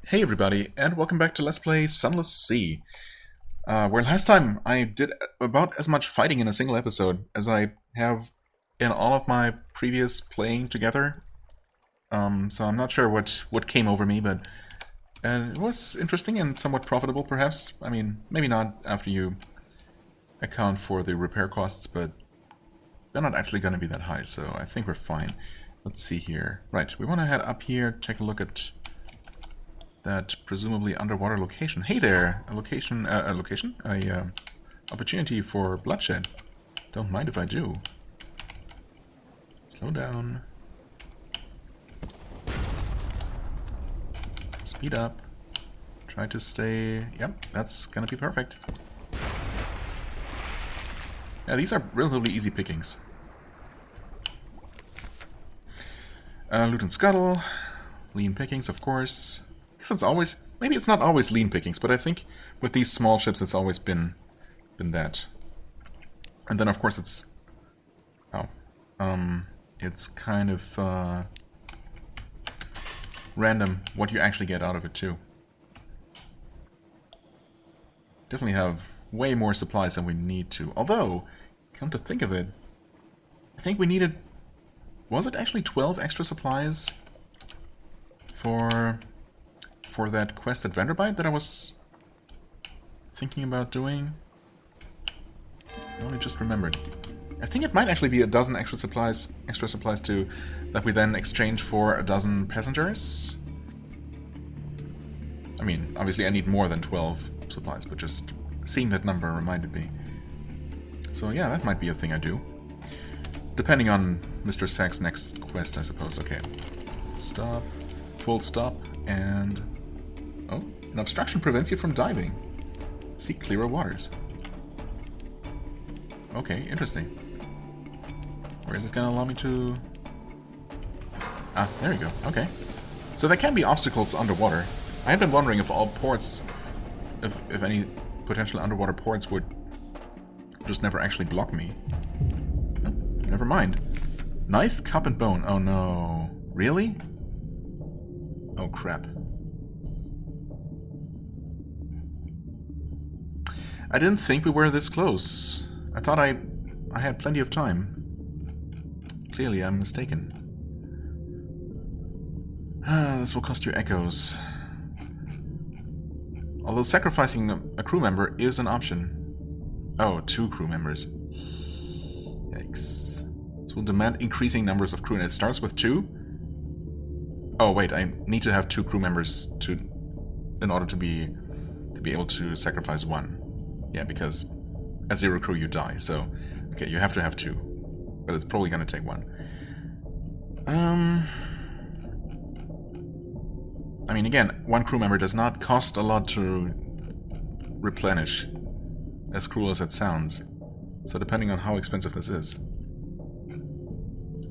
Hey everybody, and welcome back to Let's Play Sunless Sea. Where last time I did about as much fighting in a single episode as I have in all of my previous playing together. So I'm not sure what came over me, but it was interesting and somewhat profitable perhaps. I mean, maybe not after you account for the repair costs, but they're not actually going to be that high, so I think we're fine. Let's see here. Right, we want to head up here, take a look at that presumably underwater location. Hey there! A opportunity for bloodshed. Don't mind if I do. Slow down. Speed up. Try to stay... Yep, that's gonna be perfect. Yeah, these are relatively easy pickings. Loot and scuttle. Lean pickings, of course. I guess it's always... Maybe it's not always lean pickings, but I think with these small ships it's always been that. And then of course it's... it's kind of random what you actually get out of it too. Definitely have way more supplies than we need to. Although, come to think of it, I think we needed... Was it actually 12 extra supplies for that quest at Vanderbite that I was thinking about doing? I only just remembered. I think it might actually be a dozen extra supplies too, that we then exchange for a dozen passengers. I mean, obviously I need more than 12 supplies, but just seeing that number reminded me. So yeah, that might be a thing I do. Depending on Mr. Sack's next quest, I suppose. Okay. Stop. Full stop. And... Oh, an obstruction prevents you from diving. Seek clearer waters. Okay, interesting. Where is it gonna allow me to... Ah, there you go. Okay. So there can be obstacles underwater. I have been wondering if all ports... If any potential underwater ports would just never actually block me. Oh, never mind. Knife, cup, and bone. Oh no. Really? Oh crap. I didn't think we were this close. I thought I had plenty of time. Clearly I'm mistaken. This will cost you echoes. Although sacrificing a crew member is an option. Oh, 2 crew members. Yikes. This will demand increasing numbers of crew, and it starts with 2? Oh wait, I need to have 2 crew members in order to be able to sacrifice 1. Yeah, because at 0 crew you die, so... Okay, you have to have 2. But it's probably gonna take 1. I mean, again, 1 crew member does not cost a lot to replenish, as cruel as it sounds. So depending on how expensive this is.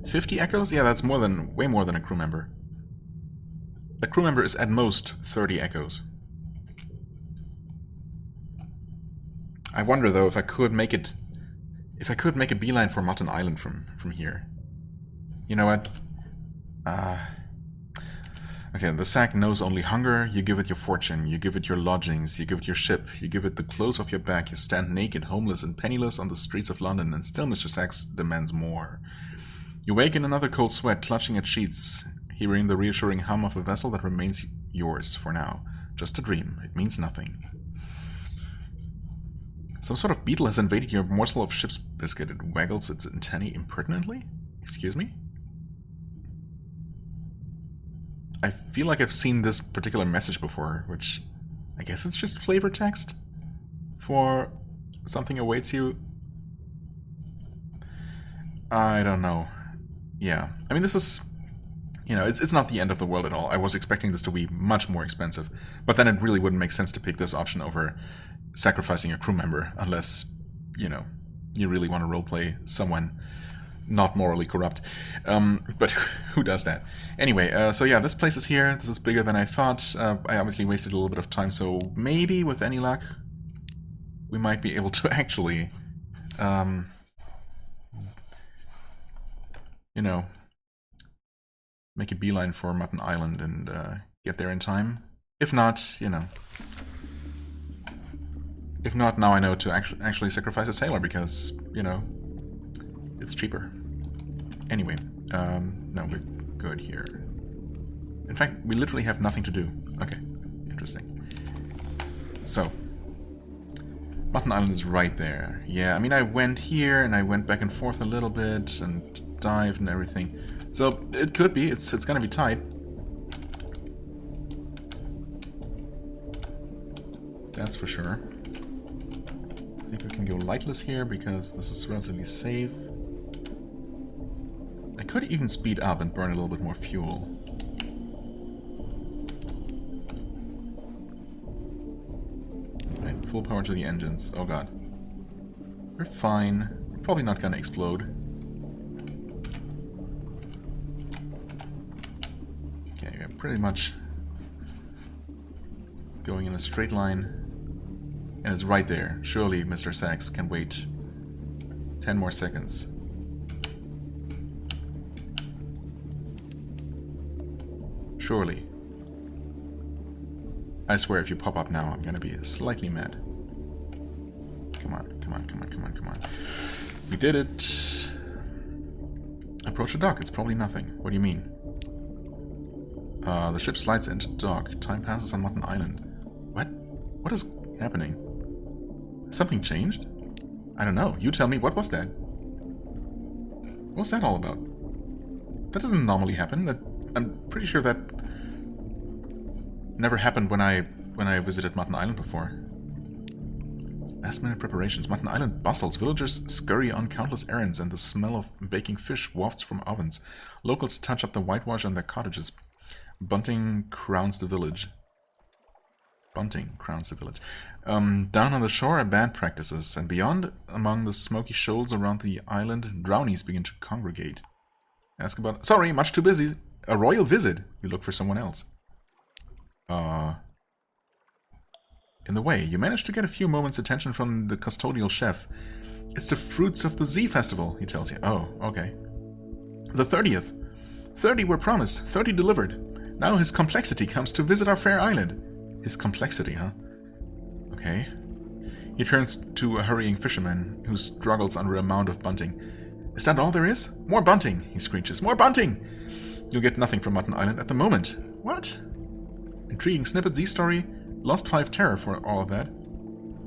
50 echoes? Yeah, that's way more than a crew member. A crew member is at most 30 echoes. I wonder though if I could make a beeline for Mutton Island from here. You know what? Okay, the sack knows only hunger. You give it your fortune, you give it your lodgings, you give it your ship, you give it the clothes off your back. You stand naked, homeless, and penniless on the streets of London, and still Mr. Sachs demands more. You wake in another cold sweat, clutching at sheets, hearing the reassuring hum of a vessel that remains yours for now. Just a dream. It means nothing. Some sort of beetle has invaded your morsel of ship's biscuit. It waggles its antennae impertinently? Excuse me? I feel like I've seen this particular message before, which I guess it's just flavor text for something awaits you. I don't know. Yeah. I mean, this is... You know, it's not the end of the world at all. I was expecting this to be much more expensive. But then it really wouldn't make sense to pick this option over sacrificing a crew member, unless, you know, you really want to roleplay someone not morally corrupt. But who does that? Anyway, so yeah, this place is here. This is bigger than I thought. I obviously wasted a little bit of time, so maybe, with any luck, we might be able to actually, you know, make a beeline for Mutton Island and get there in time. If not, you know. If not, now I know to actually sacrifice a sailor because, you know, it's cheaper. Anyway, no, we're good here. In fact, we literally have nothing to do. Okay, interesting. So, Button Island is right there. Yeah, I mean, I went here and I went back and forth a little bit and dived and everything. So, it could be. It's gonna be tight. That's for sure. I think we can go lightless here because this is relatively safe. I could even speed up and burn a little bit more fuel. Right, full power to the engines. Oh god. We're fine. We're probably not gonna explode. Okay, we're pretty much going in a straight line. And it's right there. Surely Mr. Sachs can wait 10 more seconds. Surely. I swear if you pop up now, I'm gonna be slightly mad. Come on, come on, come on, come on, come on. We did it. Approach the dock. It's probably nothing. What do you mean? The ship slides into dock. Time passes on Mutton Island. What? What is happening? Something changed? I don't know. You tell me. What was that? What was that all about? That doesn't normally happen. I'm pretty sure that never happened when I visited Mutton Island before. Last minute preparations. Mutton Island bustles. Villagers scurry on countless errands and the smell of baking fish wafts from ovens. Locals touch up the whitewash on their cottages. Bunting crowns the village. Bunting crowns the village. Down on the shore are band practices, and beyond, among the smoky shoals around the island, drownies begin to congregate. Ask about... Sorry, much too busy. A royal visit. You look for someone else. In the way, you manage to get a few moments' attention from the custodial chef. It's the Fruits of the Z Festival, he tells you. Oh, okay. The 30th. 30 were promised, 30 delivered. Now his complexity comes to visit our fair island. His complexity, huh? Okay. He turns to a hurrying fisherman who struggles under a mound of bunting. Is that all there is? More bunting, he screeches. More bunting! You'll get nothing from Mutton Island at the moment. What? Intriguing snippet Z story. Lost 5 terror for all of that.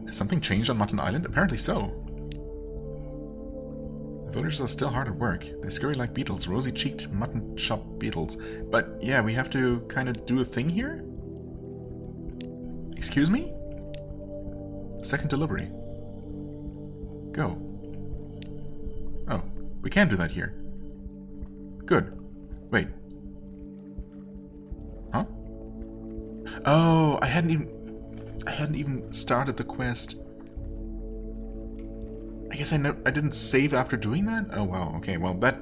Has something changed on Mutton Island? Apparently so. The villagers are still hard at work. They scurry like beetles, rosy-cheeked mutton chop beetles. But yeah, we have to kind of do a thing here? Excuse me? Second delivery. Go. Oh, we can do that here. Good. Wait. Huh? Oh, I hadn't even started the quest. I guess I didn't save after doing that? Oh wow, okay, well that...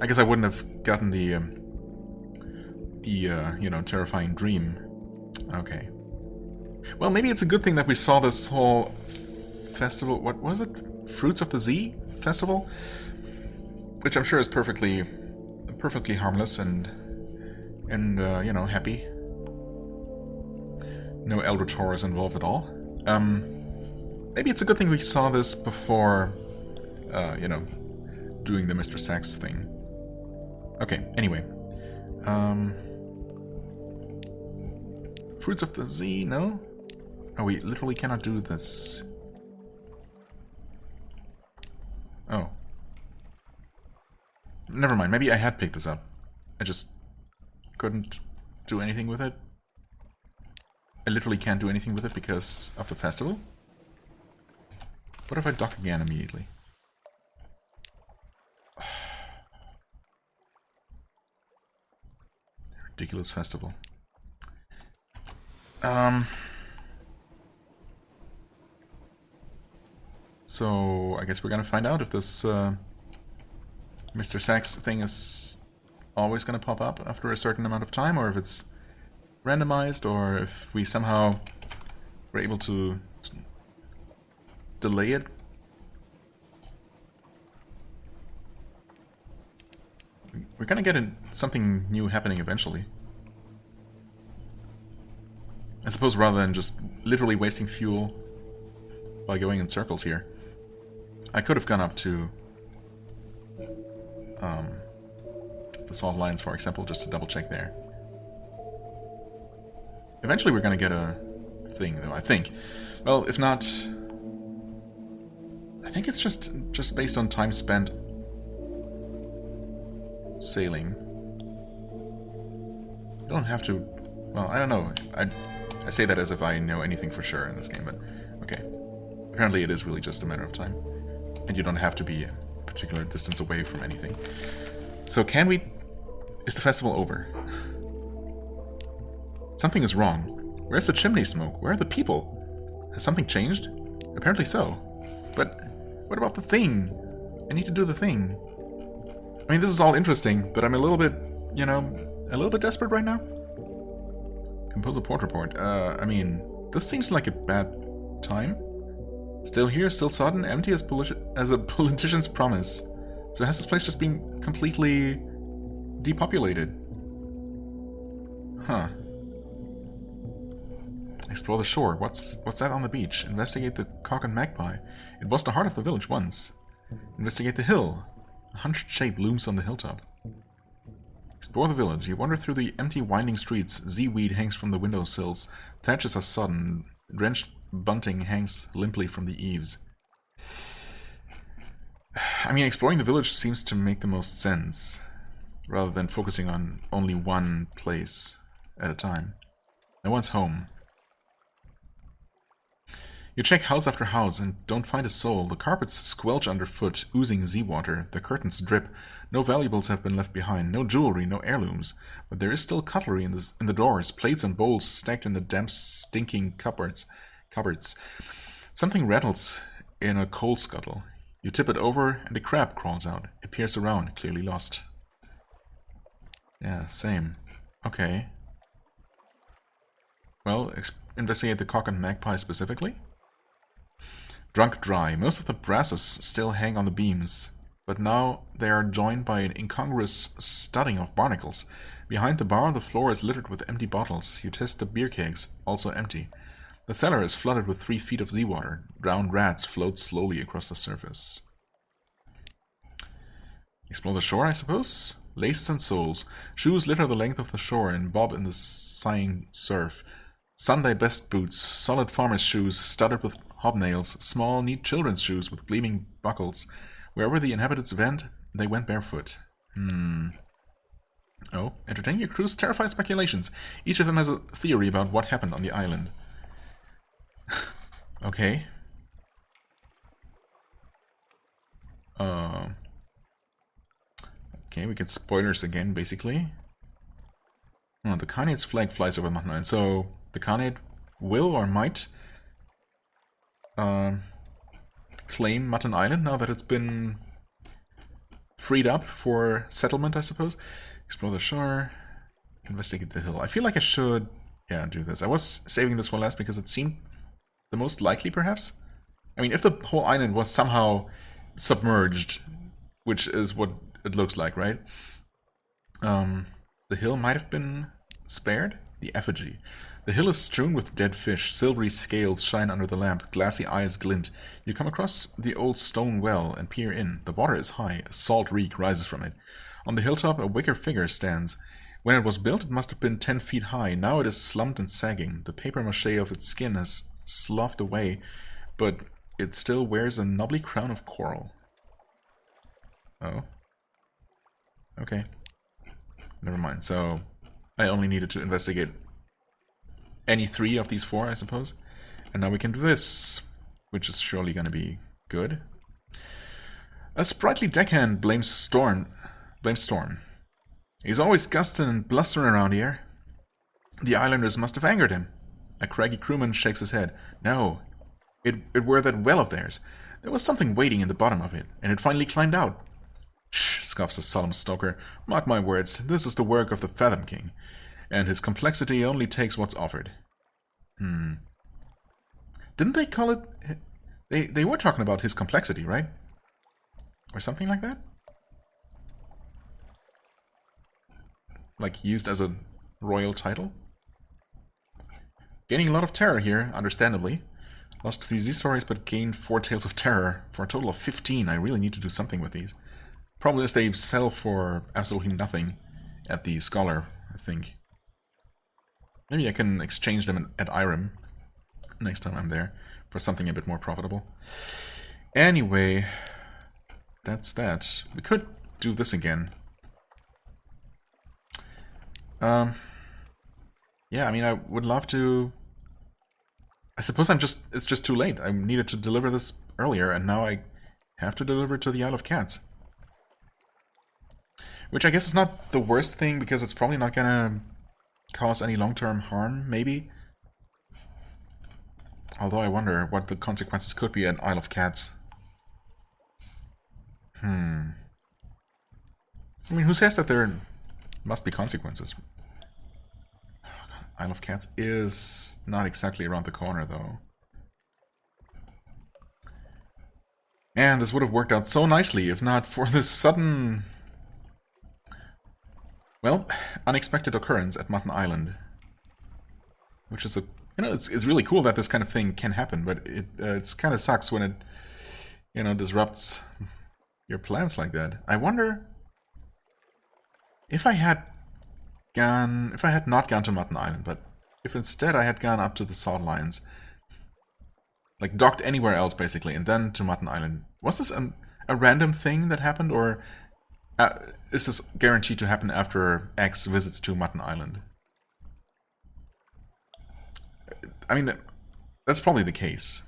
I guess I wouldn't have gotten the you know, terrifying dream. Okay. Well, maybe it's a good thing that we saw this whole festival... What was it? Fruits of the Z Festival? Which I'm sure is perfectly harmless and you know, happy. No Elder Taurus involved at all. Maybe it's a good thing we saw this before, you know, doing the Mr. Sachs thing. Okay, anyway. Fruits of the Z, no? Oh, we literally cannot do this. Oh. Never mind, maybe I had picked this up. I just couldn't do anything with it. I literally can't do anything with it because of the festival. What if I dock again immediately? Ridiculous festival. So I guess we're gonna find out if this Mr. Sachs thing is always gonna pop up after a certain amount of time, or if it's randomized, or if we somehow were able to delay it. We're gonna get something new happening eventually. I suppose rather than just literally wasting fuel by going in circles here, I could have gone up to the salt lines, for example, just to double check there. Eventually we're gonna get a thing, though, I think. Well, if not, I think it's just based on time spent sailing. You don't have to... Well, I don't know. I say that as if I know anything for sure in this game, but okay. Apparently it is really just a matter of time. And you don't have to be a particular distance away from anything. So can we... Is the festival over? Something is wrong. Where's the chimney smoke? Where are the people? Has something changed? Apparently so. But what about the thing? I need to do the thing. I mean, this is all interesting, but I'm a little bit, you know, a little bit desperate right now. Compose a port report. I mean, this seems like a bad time. Still here, still sodden, empty as a politician's promise. So has this place just been completely depopulated? Huh. Explore the shore. What's that on the beach? Investigate the cock and magpie. It was the heart of the village once. Investigate the hill. A hunched shape looms on the hilltop. Explore the village. You wander through the empty, winding streets. Z-weed hangs from the windowsills. Thatches are sodden. Drenched bunting hangs limply from the eaves. I mean, exploring the village seems to make the most sense, rather than focusing on only one place at a time. No one's home. You check house after house and don't find a soul. The carpets squelch underfoot, oozing Z-water. The curtains drip. No valuables have been left behind. No jewelry, no heirlooms. But there is still cutlery in the doors, plates and bowls stacked in the damp, stinking cupboards. Something rattles in a coal scuttle. You tip it over and a crab crawls out. It peers around, clearly lost. Yeah, same. Okay. Well, investigate the cock and magpie specifically. Drunk dry. Most of the brasses still hang on the beams, but now they are joined by an incongruous studding of barnacles. Behind the bar, the floor is littered with empty bottles. You test the beer kegs, also empty. The cellar is flooded with 3 feet of Z-water. Drowned rats float slowly across the surface. Explore the shore, I suppose? Laces and soles. Shoes litter the length of the shore and bob in the sighing surf. Sunday best boots, solid farmer's shoes studded with hobnails, small, neat children's shoes with gleaming buckles. Wherever the inhabitants went, they went barefoot. Oh, entertaining your crew's terrified speculations. Each of them has a theory about what happened on the island. Okay. Okay, we get spoilers again, basically. Oh, the Khanate flag flies over Mountain Island, so the Khanate will or might claim Mutton Island now that it's been freed up for settlement, I suppose. Explore the shore. Investigate the hill. I feel like I should, yeah, do this. I was saving this for last because it seemed the most likely, perhaps? I mean, if the whole island was somehow submerged, which is what it looks like, right? The hill might have been spared. The effigy. The hill is strewn with dead fish. Silvery scales shine under the lamp. Glassy eyes glint. You come across the old stone well and peer in. The water is high. A salt reek rises from it. On the hilltop, a wicker figure stands. When it was built, it must have been 10 feet high. Now it is slumped and sagging. The papier-mâché of its skin has sloughed away, but it still wears a knobbly crown of coral. Oh. Okay. Never mind. So, I only needed to investigate any 3 of these 4, I suppose. And now we can do this, which is surely going to be good. A sprightly deckhand blames Storm. He's always gusting and blustering around here. The islanders must have angered him. A craggy crewman shakes his head. No, it were that well of theirs. There was something waiting in the bottom of it, and it finally climbed out. Shh, scoffs the solemn stoker. Mark my words, this is the work of the Fathom King, and his complexity only takes what's offered. Didn't they call it... They were talking about his complexity, right? Or something like that? Like, used as a royal title? Gaining a lot of terror here, understandably. Lost 3 Z-stories, but gained 4 Tales of Terror for a total of 15. I really need to do something with these. Problem is they sell for absolutely nothing at the Scholar, I think. Maybe I can exchange them at Irem next time I'm there for something a bit more profitable. Anyway, that's that. We could do this again. Yeah, I mean, I would love to... I suppose it's just too late. I needed to deliver this earlier, and now I have to deliver it to the Isle of Cats. Which I guess is not the worst thing, because it's probably not gonna cause any long-term harm, maybe. Although I wonder what the consequences could be at Isle of Cats. I mean, who says that there must be consequences? Isle of Cats is not exactly around the corner, though. And this would have worked out so nicely if not for this sudden... well, unexpected occurrence at Mutton Island. Which is a... you know, it's really cool that this kind of thing can happen, but it's kind of sucks when it, you know, disrupts your plans like that. I wonder if I had not gone to Mutton Island, but if instead I had gone up to the Salt Lions, like docked anywhere else basically, and then to Mutton Island, was this a random thing that happened, or is this guaranteed to happen after X visits to Mutton Island? I mean, that's probably the case.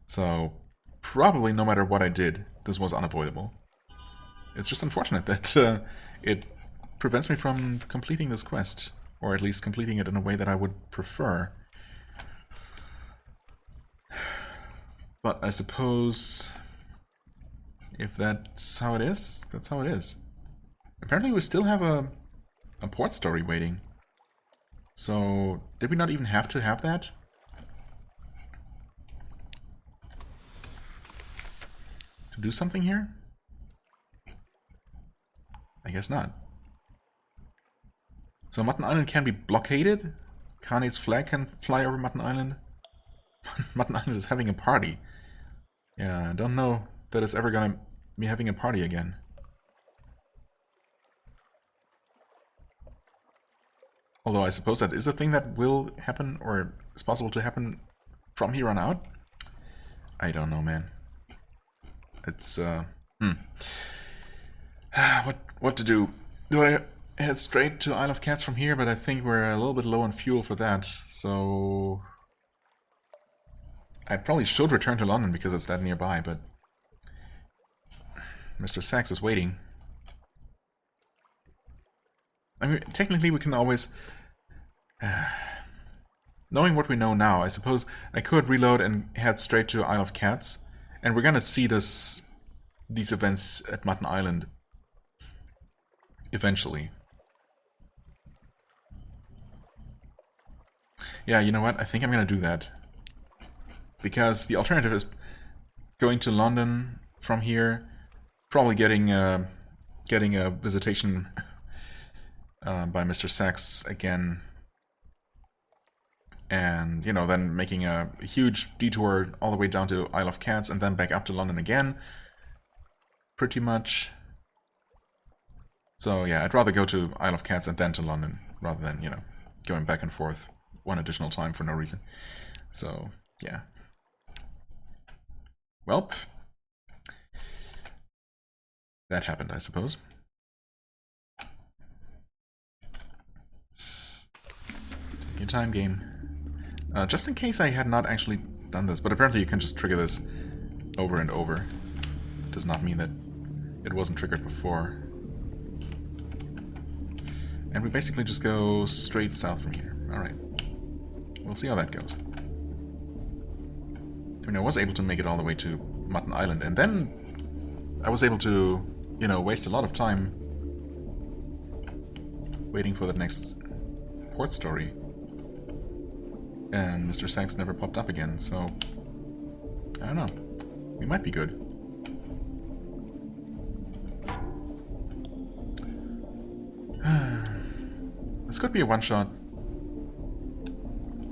So, probably no matter what I did, this was unavoidable. It's just unfortunate that it prevents me from completing this quest, or at least completing it in a way that I would prefer. But I suppose if that's how it is, that's how it is. Apparently we still have a port story waiting. So, did we not even have to have that? To do something here? I guess not. So Mutton Island can be blockaded? Khane's flag can fly over Mutton Island? Mutton Island is having a party. Yeah, I don't know that it's ever gonna be having a party again. Although I suppose that is a thing that will happen, or is possible to happen from here on out. I don't know, man. It's, what to do? Do I head straight to Isle of Cats from here? But I think we're a little bit low on fuel for that, so... I probably should return to London because it's that nearby, but... Mr. Sachs is waiting. I mean, technically we can always... knowing what we know now, I suppose I could reload and head straight to Isle of Cats. And we're gonna see these events at Mutton Island eventually. Yeah, you know what? I think I'm gonna do that. Because the alternative is going to London from here, probably getting a visitation by Mr. Sachs again, and, you know, then making a huge detour all the way down to Isle of Cats and then back up to London again, pretty much. So yeah, I'd rather go to Isle of Cats and then to London, rather than, you know, going back and forth one additional time for no reason. So, yeah. Welp. That happened, I suppose. Take your time, game. Just in case I had not actually done this, but apparently you can just trigger this over and over. It does not mean that it wasn't triggered before. And we basically just go straight south from here. Alright. We'll see how that goes. I mean, I was able to make it all the way to Mutton Island, and then I was able to, you know, waste a lot of time waiting for the next port story. And Mr. Sachs never popped up again, so I don't know. We might be good. This could be a one-shot.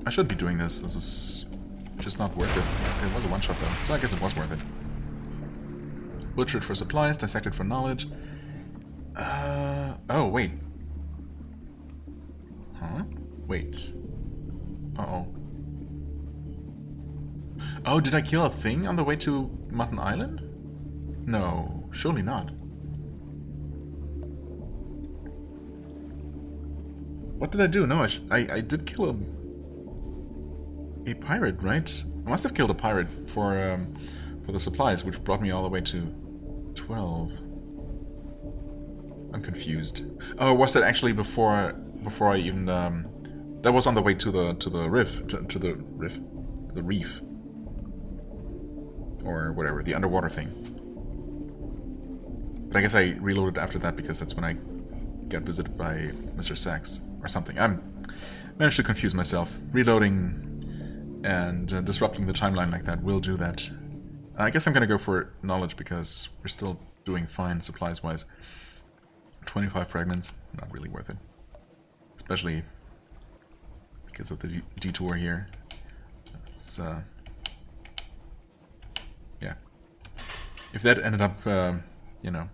I should be doing this. This is just not worth it. It was a one-shot though, so I guess it was worth it. Butchered for supplies, dissected for knowledge. Oh, wait. Huh? Wait. Uh-oh. Oh, did I kill a thing on the way to Mutton Island? No, surely not. What did I do? No, I did kill a pirate, right? I must have killed a pirate for the supplies, which brought me all the way to 12. I'm confused. Oh, was that actually before I even that was on the way to the reef, or whatever, the underwater thing. But I guess I reloaded after that because that's when I got visited by Mr. Sachs or something. I managed to confuse myself. Reloading and disrupting the timeline like that will do that. I guess I'm gonna go for knowledge because we're still doing fine supplies-wise. 25 fragments, not really worth it. Especially because of the detour here. It's, yeah. If that ended up, you know,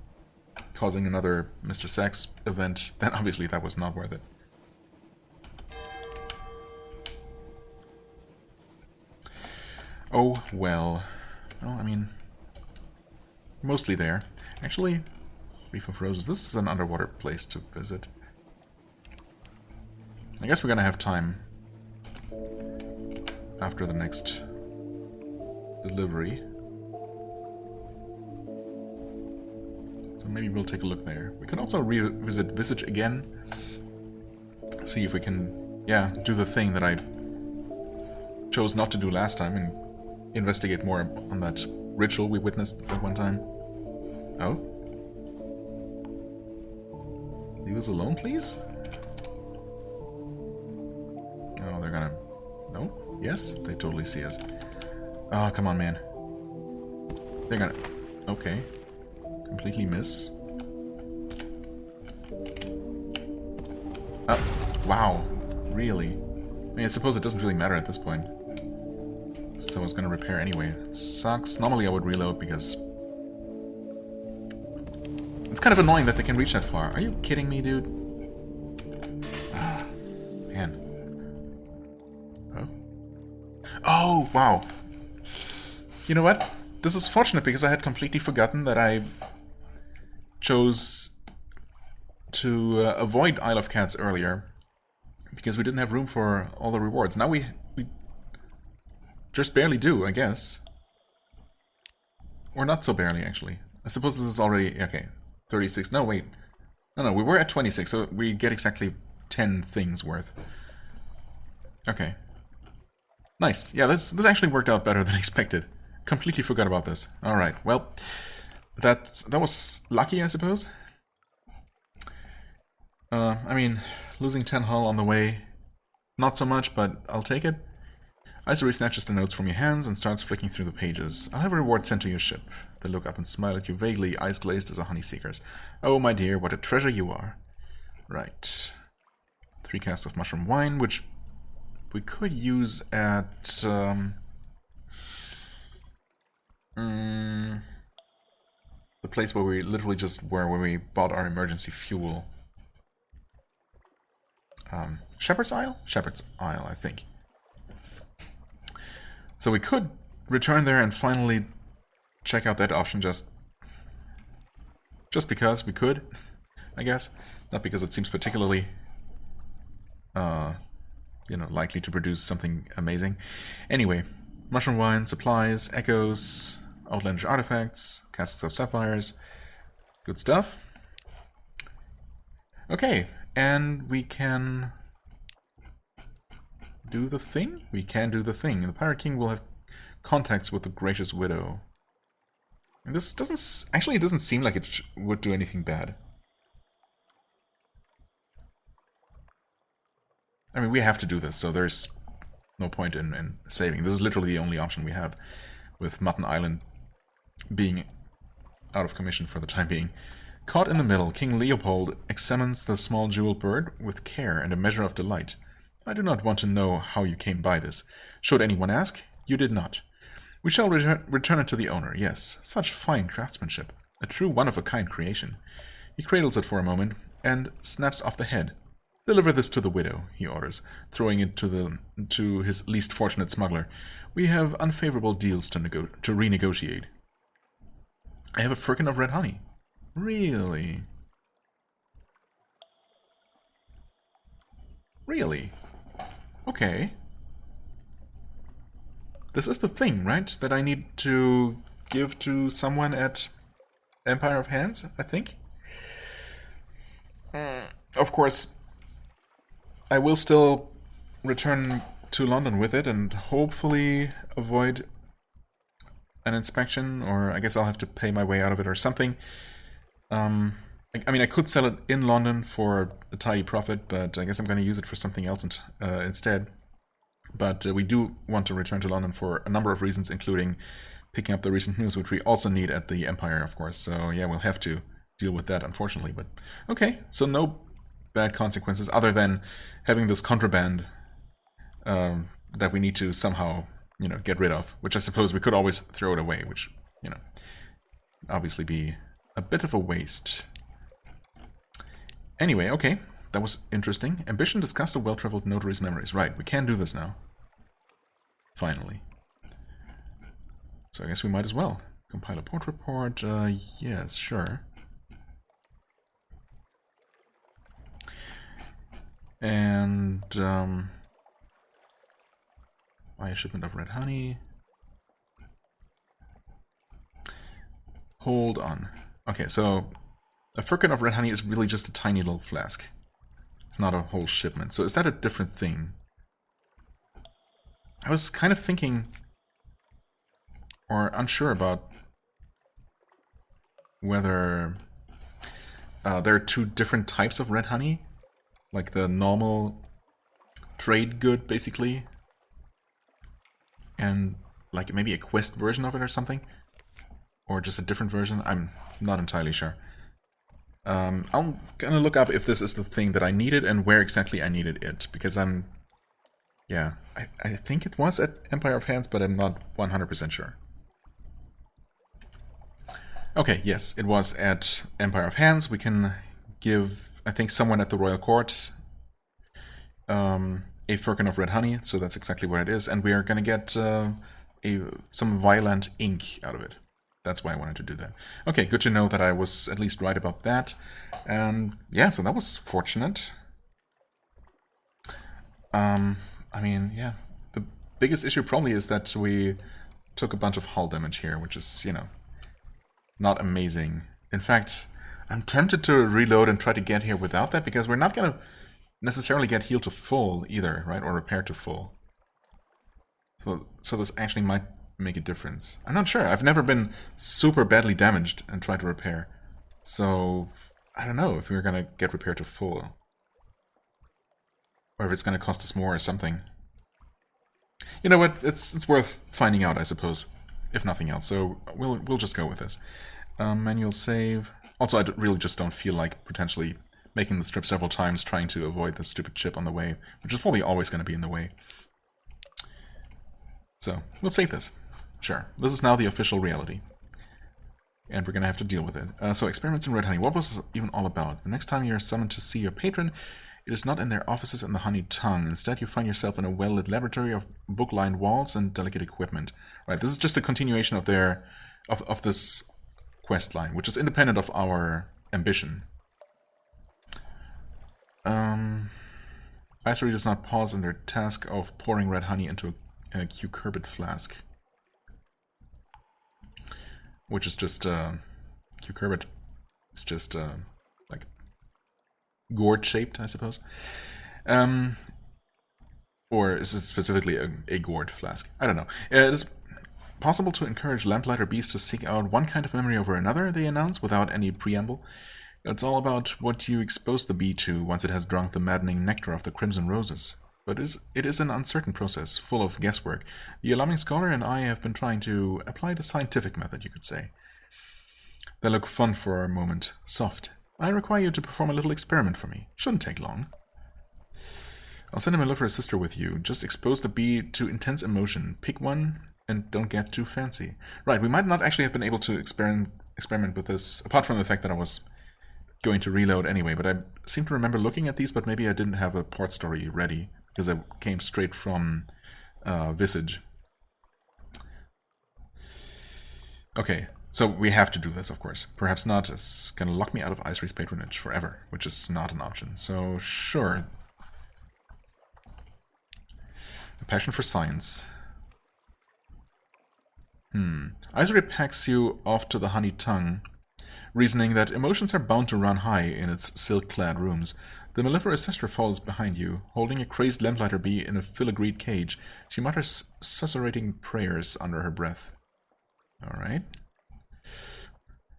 causing another Mr. Sachs event, then obviously that was not worth it. Oh, well. Well, I mean, mostly there. Actually, Reef of Roses, this is an underwater place to visit. I guess we're gonna have time after the next delivery. So maybe we'll take a look there. We can also revisit Visage again. See if we can, yeah, do the thing that I chose not to do last time and investigate more on that ritual we witnessed at one time. Oh? Leave us alone, please? Oh, they're gonna... No? Yes? They totally see us. Oh, come on, man. They're gonna... Okay. Completely miss. Oh, wow. Really? I mean, I suppose it doesn't really matter at this point. So I was gonna repair anyway. It sucks. Normally I would reload because... It's kind of annoying that they can reach that far. Are you kidding me, dude? Ah, man. Oh? Oh, wow. You know what? This is fortunate because I had completely forgotten that I chose to avoid Isle of Cats earlier because we didn't have room for all the rewards. Now we just barely do, I guess. Or not so barely, actually. I suppose this is already... Okay, 36. No, wait. No, we were at 26, so we get exactly 10 things worth. Okay. Nice. Yeah, this actually worked out better than expected. Completely forgot about this. Alright, well... That was lucky, I suppose. I mean, losing 10 hull on the way... Not so much, but I'll take it. Isory snatches the notes from your hands and starts flicking through the pages. I'll have a reward sent to your ship. They look up and smile at you vaguely, eyes glazed as a honeyseeker's. Oh, my dear, what a treasure you are. Right. 3 casks of mushroom wine, which we could use at... the place where we literally just were, where we bought our emergency fuel. Shepherd's Isle? Shepherd's Isle, I think. So we could return there and finally check out that option just because we could, I guess. Not because it seems particularly, you know, likely to produce something amazing. Anyway, mushroom wine, supplies, echoes, outlandish artifacts, casks of sapphires, good stuff. Okay, and we can... do the thing? We can do the thing. The Pirate King will have contacts with the Gracious Widow. And this doesn't... Actually, it doesn't seem like it would do anything bad. I mean, we have to do this, so there's no point in saving. This is literally the only option we have, with Mutton Island being out of commission for the time being. Caught in the middle, King Leopold examines the small jeweled bird with care and a measure of delight. I do not want to know how you came by this. Should anyone ask, you did not. We shall return it to the owner, yes. Such fine craftsmanship. A true one-of-a-kind creation. He cradles it for a moment, and snaps off the head. Deliver this to the widow, he orders, throwing it to his least fortunate smuggler. We have unfavorable deals to renegotiate. I have a firkin of red honey. Really? Really? Okay. This is the thing, right? That I need to give to someone at Empire of Hands, I think? Of course, I will still return to London with it and hopefully avoid an inspection, or I guess I'll have to pay my way out of it or something. I mean, I could sell it in London for a tidy profit, but I guess I'm going to use it for something else instead. But we do want to return to London for a number of reasons, including picking up the recent news, which we also need at the Empire, of course. So yeah, we'll have to deal with that, unfortunately. But okay, so no bad consequences other than having this contraband that we need to somehow, get rid of. Which I suppose we could always throw it away, which, obviously be a bit of a waste. Anyway, okay. That was interesting. Ambition discussed a well-traveled notary's memories. Right, we can do this now. Finally. So I guess we might as well. Compile a port report. Yes, sure. And, buy a shipment of red honey. Hold on. Okay, so a firkin of red honey is really just a tiny little flask. It's not a whole shipment. So is that a different thing? I was kind of thinking, or unsure about, whether there are two different types of red honey. Like the normal trade good, basically. And like maybe a quest version of it or something. Or just a different version. I'm not entirely sure. I'm gonna look up if this is the thing that I needed and where exactly I needed it, because I think it was at Empire of Hands, but I'm not 100% sure. Okay, yes, it was at Empire of Hands. We can give, I think, someone at the Royal Court a firkin of red honey, so that's exactly what it is, and we are gonna get some violent ink out of it. That's why I wanted to do that. Okay, good to know that I was at least right about that. And yeah, so that was fortunate. I mean, yeah. The biggest issue probably is that we took a bunch of hull damage here, which is, not amazing. In fact, I'm tempted to reload and try to get here without that, because we're not going to necessarily get healed to full either, right? Or repaired to full. So this actually might make a difference. I'm not sure. I've never been super badly damaged and tried to repair. So, I don't know if we're gonna get repaired to full. Or if it's gonna cost us more or something. You know what? It's worth finding out, I suppose. If nothing else. So, we'll just go with this. Manual save. Also, I really just don't feel like potentially making this trip several times trying to avoid the stupid chip on the way, which is probably always gonna be in the way. So, we'll save this. Sure, this is now the official reality. And we're gonna have to deal with it. So, experiments in red honey. What was this even all about? The next time you are summoned to see your patron, it is not in their offices in the honey tongue. Instead, you find yourself in a well-lit laboratory of book-lined walls and delicate equipment. Right, this is just a continuation of this quest line, which is independent of our ambition. Icery does not pause in their task of pouring red honey into a cucurbit flask. Which is just, cucurbit is just, like, gourd-shaped, I suppose. Or is this specifically a gourd flask? I don't know. It is possible to encourage lamplighter bees to seek out one kind of memory over another, they announce, without any preamble. It's all about what you expose the bee to once it has drunk the maddening nectar of the crimson roses. But it is an uncertain process, full of guesswork. The alarming scholar and I have been trying to apply the scientific method, you could say. They look fun for a moment. Soft. I require you to perform a little experiment for me. Shouldn't take long. I'll send a mellifluous sister with you. Just expose the bee to intense emotion. Pick one and don't get too fancy. Right, we might not actually have been able to experiment with this, apart from the fact that I was going to reload anyway, but I seem to remember looking at these, but maybe I didn't have a port story ready, because I came straight from Visage. Okay, so we have to do this, of course. Perhaps not. It's gonna lock me out of Isery's patronage forever, which is not an option. So, sure. A passion for science. Isery packs you off to the honey tongue, reasoning that emotions are bound to run high in its silk-clad rooms. The mellifluous sister follows behind you, holding a crazed lamplighter bee in a filigreed cage. She mutters susurrating prayers under her breath. Alright.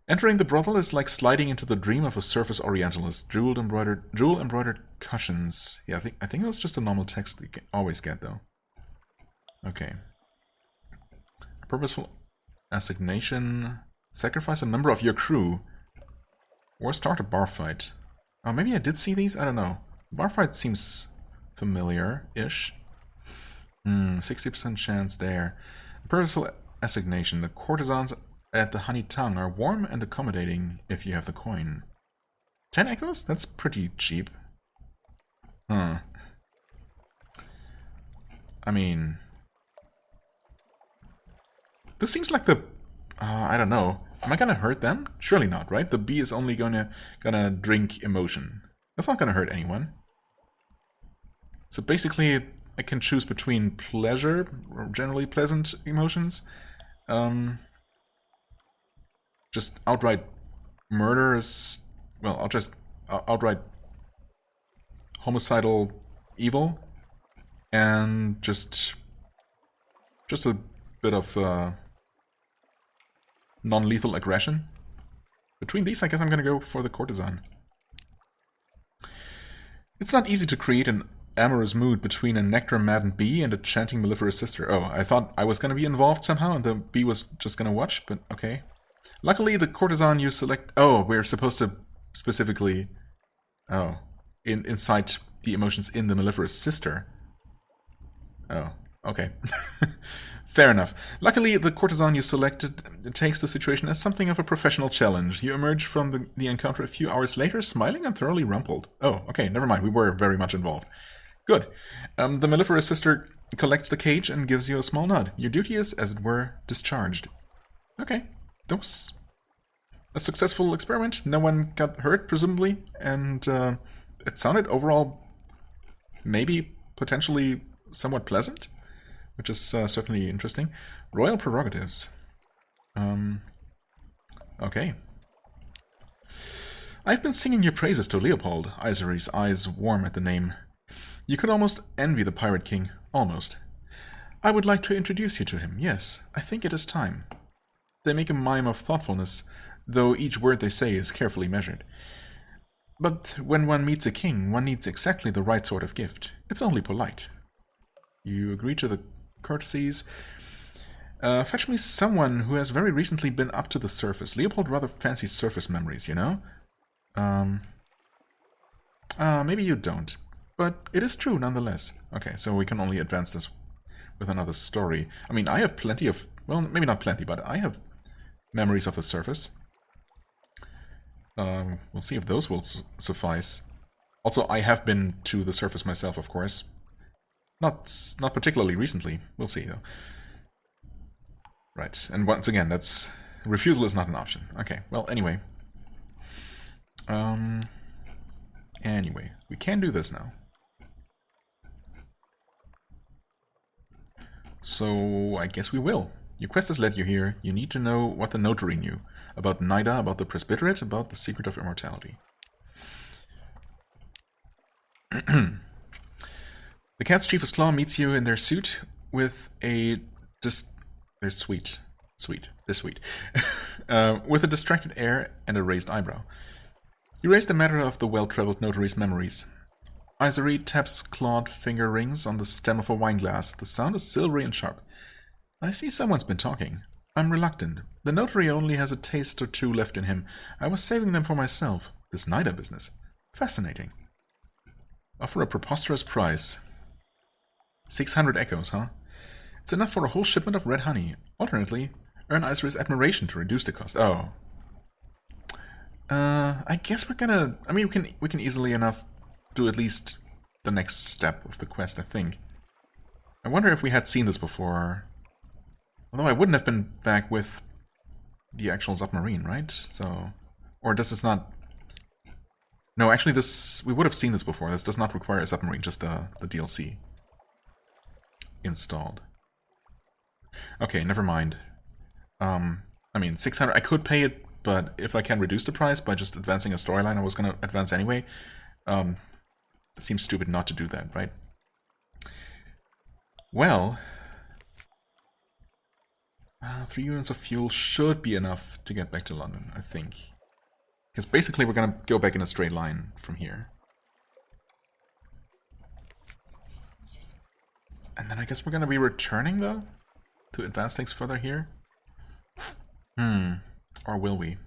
Entering the brothel is like sliding into the dream of a surface orientalist. Jewel-embroidered cushions. Yeah, I think that's just a normal text you can always get, though. Okay. Purposeful assignation. Sacrifice a member of your crew. Or start a bar fight. Oh, maybe I did see these? I don't know. Bar fight seems familiar-ish. 60% chance there. Purposeful assignation. The courtesans at the honey tongue are warm and accommodating if you have the coin. 10 echoes? That's pretty cheap. I mean... This seems like the... I don't know. Am I gonna hurt them? Surely not, right? The bee is only gonna drink emotion. That's not gonna hurt anyone. So basically, I can choose between pleasure, or generally pleasant emotions. Just outright murder is... Well, outright homicidal evil. And just a bit of... non-lethal aggression. Between these, I guess I'm gonna go for the courtesan. It's not easy to create an amorous mood between a nectar-maddened bee and a chanting mellifluous sister. Oh, I thought I was gonna be involved somehow and the bee was just gonna watch, but okay. Luckily, the courtesan you select... Oh, we're supposed to specifically... Oh. Incite the emotions in the mellifluous sister. Oh, okay. Fair enough. Luckily, the courtesan you selected takes the situation as something of a professional challenge. You emerge from the encounter a few hours later, smiling and thoroughly rumpled. Oh, okay, never mind. We were very much involved. Good. The mellifluous sister collects the cage and gives you a small nod. Your duty is, as it were, discharged. Okay. That was a successful experiment. No one got hurt, presumably, and it sounded overall maybe potentially somewhat pleasant, which is certainly interesting. Royal prerogatives. Okay. I've been singing your praises to Leopold. Isery's eyes warm at the name. You could almost envy the Pirate King. Almost. I would like to introduce you to him, yes. I think it is time. They make a mime of thoughtfulness, though each word they say is carefully measured. But when one meets a king, one needs exactly the right sort of gift. It's only polite. You agree to the courtesies. Fetch me someone who has very recently been up to the surface. Leopold rather fancies surface memories, you know? Maybe you don't. But it is true nonetheless. Okay, so we can only advance this with another story. I mean, I have plenty of... Well, maybe not plenty, but I have memories of the surface. We'll see if those will suffice. Also, I have been to the surface myself, of course. Not particularly recently. We'll see, though. Right, and once again, that's... Refusal is not an option. Okay, well, anyway. Anyway, we can do this now. So, I guess we will. Your quest has led you here. You need to know what the notary knew. About Nida, about the presbyterate, about the secret of immortality. The Cat's Chief's Claw meets you in their suite with a... They're sweet. They're sweet. With a distracted air and a raised eyebrow. You raise the matter of the well-traveled notary's memories. Isery taps clawed finger rings on the stem of a wineglass. The sound is silvery and sharp. I see someone's been talking. I'm reluctant. The notary only has a taste or two left in him. I was saving them for myself. This Nida business. Fascinating. Offer a preposterous price. 600 echoes, huh? It's enough for a whole shipment of red honey. Alternately, earn Icery's admiration to reduce the cost. Oh. I guess we're gonna... I mean, we can easily enough do at least the next step of the quest, I think. I wonder if we had seen this before. Although I wouldn't have been back with the actual submarine, right? So... Or does this not... No, actually this... We would have seen this before. This does not require a submarine, just the DLC installed. Okay, never mind. I mean, 600... I could pay it, but if I can reduce the price by just advancing a storyline I was going to advance anyway, it seems stupid not to do that, right? Well... 3 units of fuel should be enough to get back to London, I think. Because basically we're going to go back in a straight line from here. And then I guess we're going to be returning, though? To advance things further here? Or will we?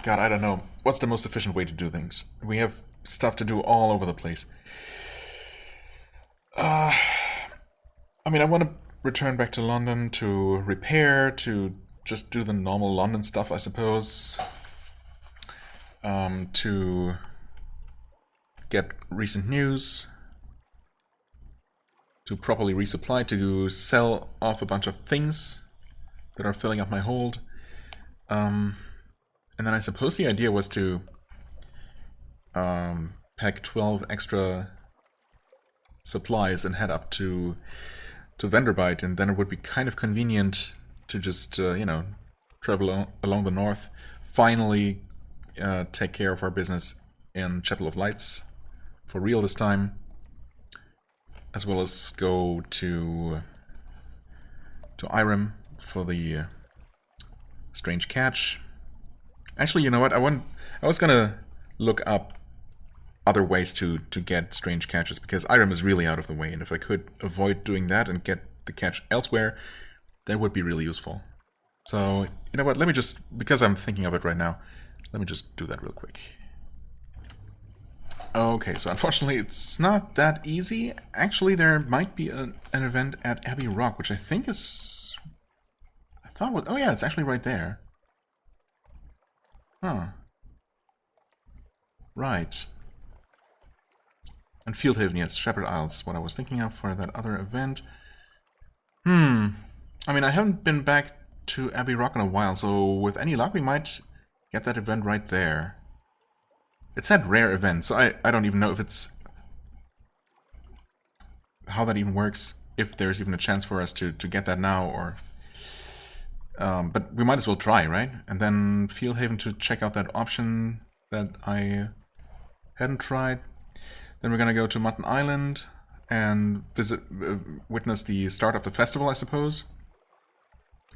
God, I don't know. What's the most efficient way to do things? We have stuff to do all over the place. I mean, I want to return back to London to repair, to just do the normal London stuff, I suppose. To get recent news. To properly resupply, to sell off a bunch of things that are filling up my hold. And then I suppose the idea was to pack 12 extra supplies and head up to Vanderbilt, and then it would be kind of convenient to just, you know, travel along the north, finally take care of our business in Chapel of Lights, for real this time, as well as go to Irem for the strange catch. Actually, you know what? I was gonna look up other ways to get strange catches, because Irem is really out of the way, and if I could avoid doing that and get the catch elsewhere, that would be really useful. So, you know what? Let me just, because I'm thinking of it right now, let me just do that real quick. Okay, so unfortunately it's not that easy. Actually, there might be an event at Abbey Rock, which I think is... I thought was... Oh yeah, it's actually right there. Huh. Right. And Fieldhaven, yes, Shepherd Isles is what I was thinking of for that other event. I mean, I haven't been back to Abbey Rock in a while, so with any luck we might get that event right there. It said rare event, so I don't even know if it's... how that even works, if there's even a chance for us to get that now, or... but we might as well try, right? And then Fieldhaven to check out that option that I hadn't tried. Then we're gonna go to Mutton Island and visit, witness the start of the festival, I suppose.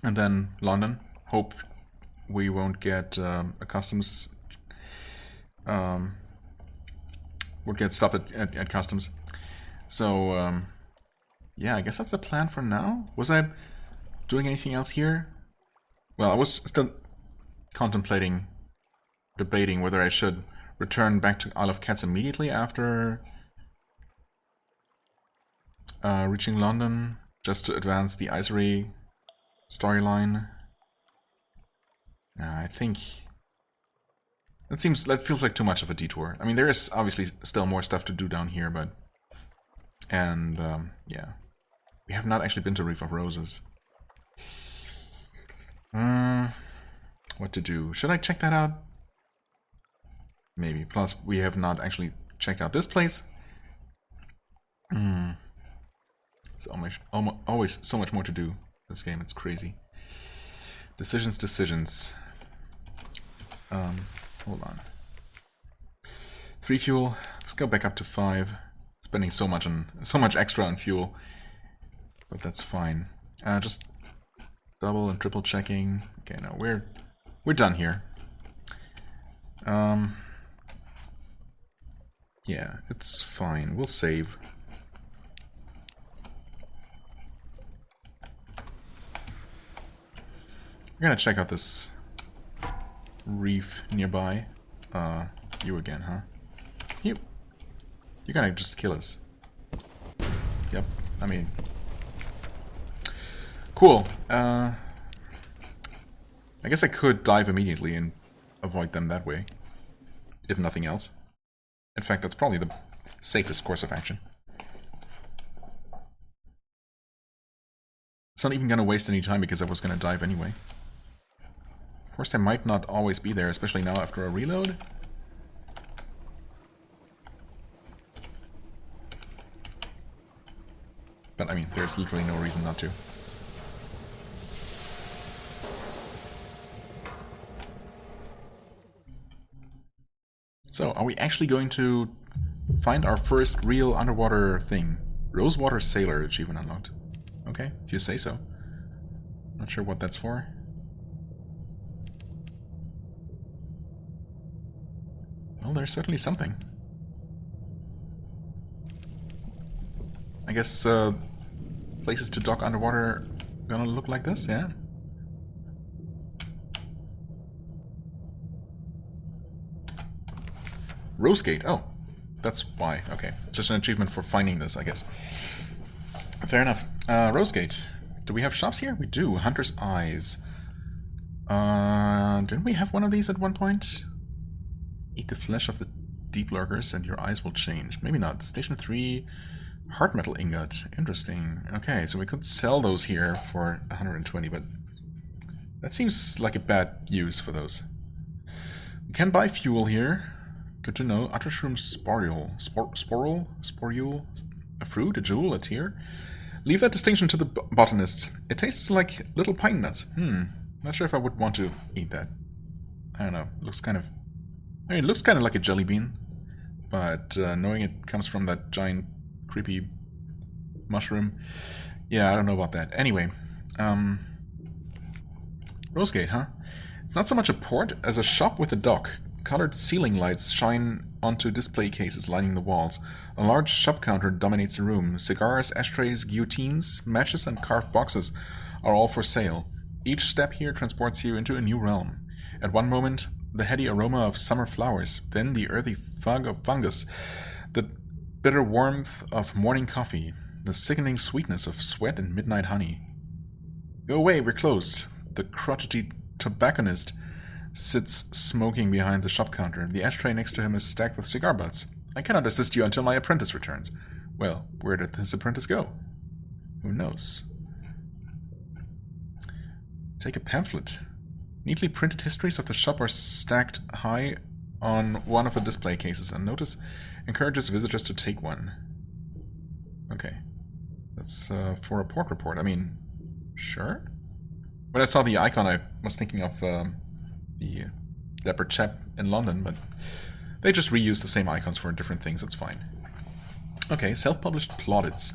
And then London. Hope we won't get a customs... would get stopped at customs. So, yeah, I guess that's the plan for now. Was I doing anything else here? Well, I was still contemplating, debating whether I should return back to Isle of Cats immediately after reaching London, just to advance the Icery storyline. I think that feels like too much of a detour. I mean, there is obviously still more stuff to do down here, but... And, yeah. We have not actually been to Reef of Roses. What to do? Should I check that out? Maybe. Plus, we have not actually checked out this place. It's always so much more to do. This game, it's crazy. Decisions. Hold on. 3 fuel. Let's go back up to 5. Spending so much extra on fuel, but that's fine. Just double and triple checking. Okay, no, we're done here. Yeah, it's fine. We'll save. We're gonna check out this reef nearby. You again, huh? You. You're gonna just kill us. Yep, I mean... Cool. I guess I could dive immediately and avoid them that way. If nothing else. In fact, that's probably the safest course of action. It's not even gonna waste any time because I was gonna dive anyway. Of course, they might not always be there, especially now after a reload. But I mean, there's literally no reason not to. So, are we actually going to find our first real underwater thing? Rosewater Sailor achievement unlocked. Okay, if you say so. Not sure what that's for. Well, there's certainly something. I guess places to dock underwater gonna look like this, yeah? Rosegate, oh. That's why, okay. Just an achievement for finding this, I guess. Fair enough. Rosegate. Do we have shops here? We do. Hunter's Eyes. Didn't we have one of these at one point? Eat the flesh of the deep lurkers and your eyes will change. Maybe not. Station 3... Heart metal ingot. Interesting. Okay, so we could sell those here for 120, but that seems like a bad use for those. We can buy fuel here. Good to know. Uttershroom sporule. Sporule? A fruit? A jewel? A tear? Leave that distinction to the botanists. It tastes like little pine nuts. Not sure if I would want to eat that. I don't know. Looks kind of... I mean, it looks kind of like a jelly bean. But knowing it comes from that giant... creepy mushroom. Yeah, I don't know about that. Anyway, Rosegate, huh? It's not so much a port as a shop with a dock. Colored ceiling lights shine onto display cases lining the walls. A large shop counter dominates the room. Cigars, ashtrays, guillotines, matches, and carved boxes are all for sale. Each step here transports you into a new realm. At one moment, the heady aroma of summer flowers, then the earthy fog of fungus, the bitter warmth of morning coffee, the sickening sweetness of sweat and midnight honey. Go away, we're closed. The crotchety tobacconist sits smoking behind the shop counter. The ashtray next to him is stacked with cigar butts. I cannot assist you until my apprentice returns. Well, where did his apprentice go? Who knows? Take a pamphlet. Neatly printed histories of the shop are stacked high on one of the display cases, and notice encourages visitors to take one. Okay. That's for a port report. I mean, sure? When I saw the icon, I was thinking of the leopard chap in London, but they just reuse the same icons for different things. It's fine. Okay, self-published plaudits.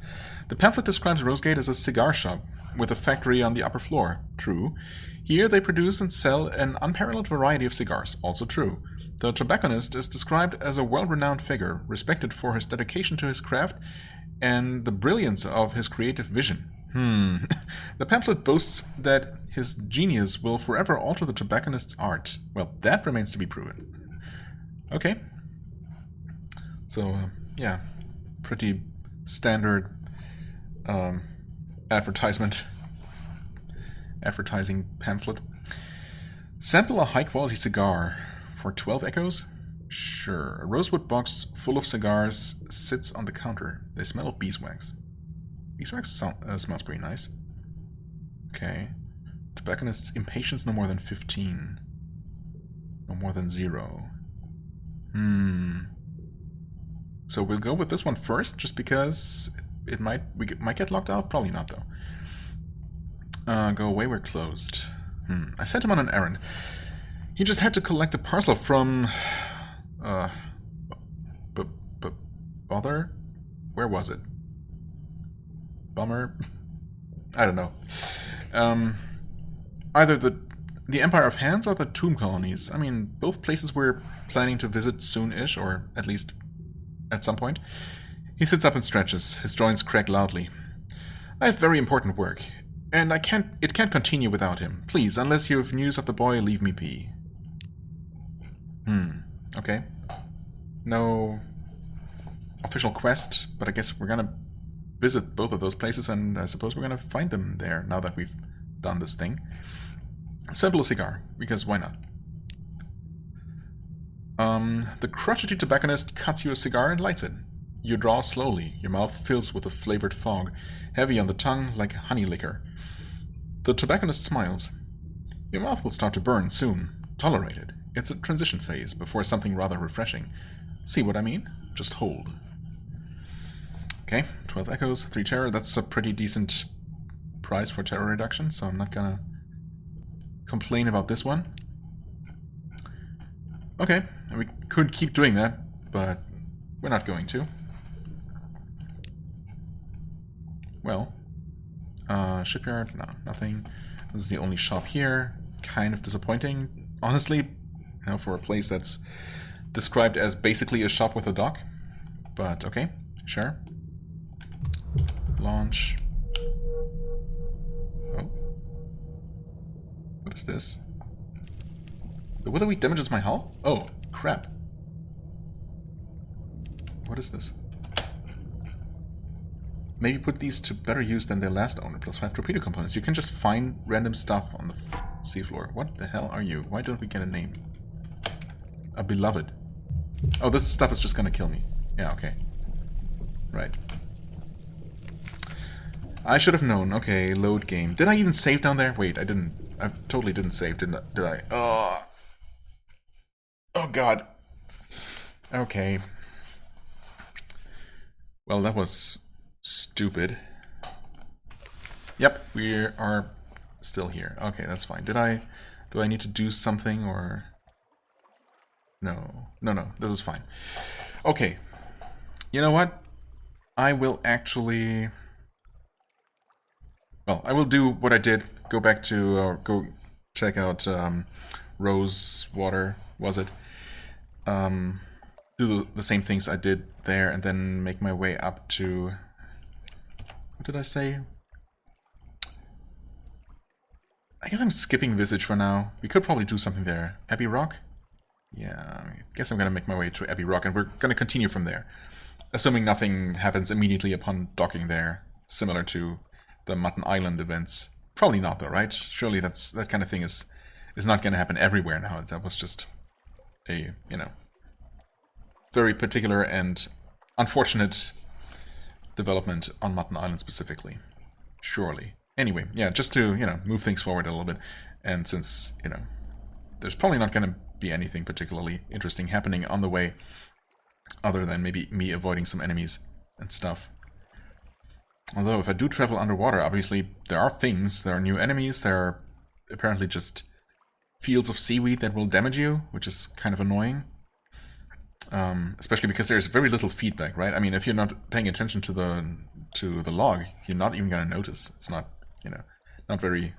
The pamphlet describes Rosegate as a cigar shop with a factory on the upper floor. True. Here they produce and sell an unparalleled variety of cigars. Also true. The tobacconist is described as a well-renowned figure, respected for his dedication to his craft and the brilliance of his creative vision. The pamphlet boasts that his genius will forever alter the tobacconist's art. Well, that remains to be proven. Okay. So, yeah. Pretty standard advertising pamphlet. Sample a high-quality cigar for 12 echoes? Sure. A rosewood box full of cigars sits on the counter. They smell of beeswax. Beeswax smells pretty nice. Okay. Tobacconist's impatience no more than 15. No more than 0. So we'll go with this one first, just because we might get locked out. Probably not, though. Go away, we're closed. I sent him on an errand. He just had to collect a parcel from... Bother? Where was it? Bummer? I don't know. Either the Empire of Hands or the Tomb Colonies. I mean, both places we're planning to visit soon-ish, or at least at some point. He sits up and stretches. His joints crack loudly. I have very important work, and it can't continue without him. Please, unless you have news of the boy, leave me be. Okay. No official quest, but I guess we're gonna visit both of those places, and I suppose we're gonna find them there now that we've done this thing. Sample a cigar, because why not? The crotchety tobacconist cuts you a cigar and lights it. You draw slowly, your mouth fills with a flavored fog, heavy on the tongue like honey liquor. The tobacconist smiles. Your mouth will start to burn soon. Tolerate it. It's a transition phase before something rather refreshing. See what I mean? Just hold. Okay, 12 echoes, 3 terror. That's a pretty decent price for terror reduction, so I'm not gonna complain about this one. Okay, we could keep doing that, but we're not going to. Well, shipyard, no, nothing. This is the only shop here. Kind of disappointing, honestly, you know, for a place that's described as basically a shop with a dock. But okay, sure. Launch. Oh. What is this? The Witherweed damages my hull? Oh, crap. What is this? Maybe put these to better use than their last owner. +5 torpedo components. You can just find random stuff on the seafloor. What the hell are you? Why don't we get a name? A beloved. Oh, this stuff is just gonna kill me. Yeah, okay. Right. I should have known. Okay, load game. Did I even save down there? Wait, I didn't. I totally didn't save, did I? Oh. Oh, God. Okay. Well, that was stupid. Yep, we are still here. Okay, that's fine. Do I need to do something or... No, this is fine. Okay. You know what? I will actually... Well, I will do what I did. Go back to... go check out Rosewater, was it? Do the same things I did there and then make my way up to... What did I say? I guess I'm skipping Visage for now. We could probably do something there. Abbey Rock? Yeah, I guess I'm gonna make my way to Abbey Rock and we're gonna continue from there. Assuming nothing happens immediately upon docking there, similar to the Mutton Island events. Probably not though, right? Surely that kind of thing is not gonna happen everywhere now. That was just a, you know, very particular and unfortunate development on Mutton Island specifically. Surely. Anyway, yeah, just to, you know, move things forward a little bit. And since, you know, there's probably not going to be anything particularly interesting happening on the way other than maybe me avoiding some enemies and stuff. Although, if I do travel underwater, obviously there are things, there are new enemies, there are apparently just fields of seaweed that will damage you, which is kind of annoying. Especially because there's very little feedback, right? I mean, if you're not paying attention to the log, you're not even gonna notice. It's not, you know, not very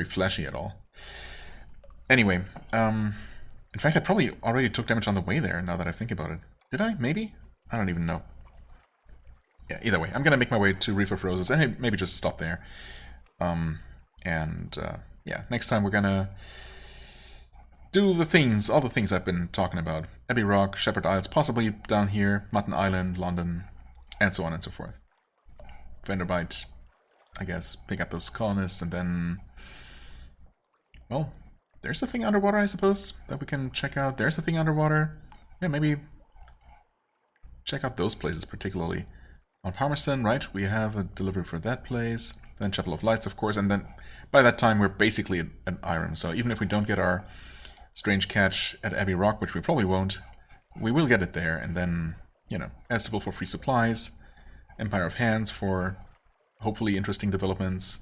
flashy at all. Anyway, in fact, I probably already took damage on the way there. Now that I think about it, did I? Maybe? I don't even know. Yeah. Either way, I'm gonna make my way to Reef of Roses and maybe just stop there. Yeah, next time we're gonna do all the things I've been talking about. Abbey Rock, Shepherd Isles, possibly down here, Mutton Island, London, and so on and so forth. Vanderbite, I guess, pick up those colonists, and then... Well, there's a thing underwater, I suppose, that we can check out. There's a thing underwater. Yeah, maybe check out those places particularly. On Palmerston, right, we have a delivery for that place. Then Chapel of Lights, of course, and then by that time we're basically at Irem. So even if we don't get our strange catch at Abbey Rock, which we probably won't, we will get it there, and then, you know, Estival for free supplies, Empire of Hands for hopefully interesting developments,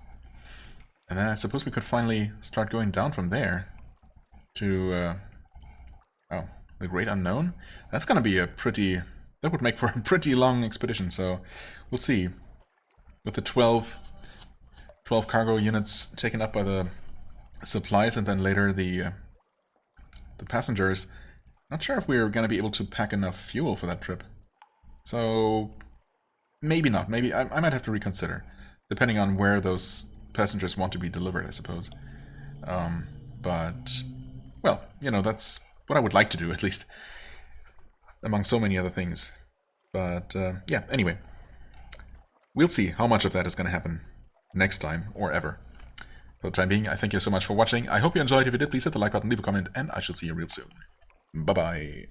and then I suppose we could finally start going down from there to, oh, the Great Unknown? That's gonna be that would make for a pretty long expedition, so we'll see. With the 12 cargo units taken up by the supplies, and then later the passengers, not sure if we're going to be able to pack enough fuel for that trip. So, maybe not. Maybe I might have to reconsider, depending on where those passengers want to be delivered, I suppose. But, well, you know, that's what I would like to do, at least, among so many other things. But yeah, anyway. We'll see how much of that is going to happen next time or ever. For the time being, I thank you so much for watching. I hope you enjoyed. If you did, please hit the like button, leave a comment, and I shall see you real soon. Bye-bye.